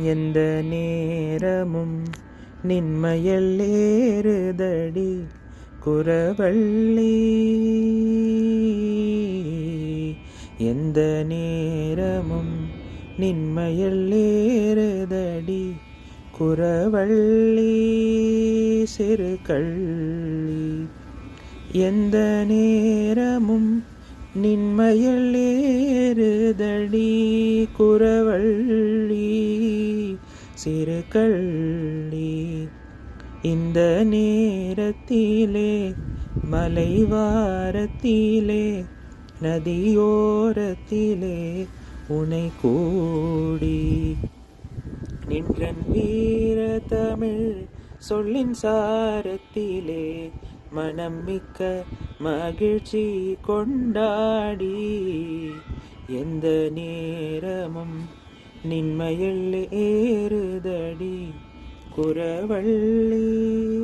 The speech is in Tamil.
எந்த நேரமும் நின்மையல் ஏறுதடி குறவள்ளி. எந்த நேரமும் நின்மையல் ஏறுதடி குறவள்ளி சிறு கள்ளி. எந்த நேரமும் நின்மையல் ஏறுதடி குறவள்ளி சிறு கள்ளி. இந்த நேரத்திலே மலைவாரத்திலே நதியோரத்திலே உனை கூடி நின்றன் வீர தமிழ் சொல்லின் சாரத்திலே மனம் மிக்க மகிழ்ச்சி கொண்டாடி. எந்த நேரமும் நின்மையல் ஏறுதடி குறவள்ளி.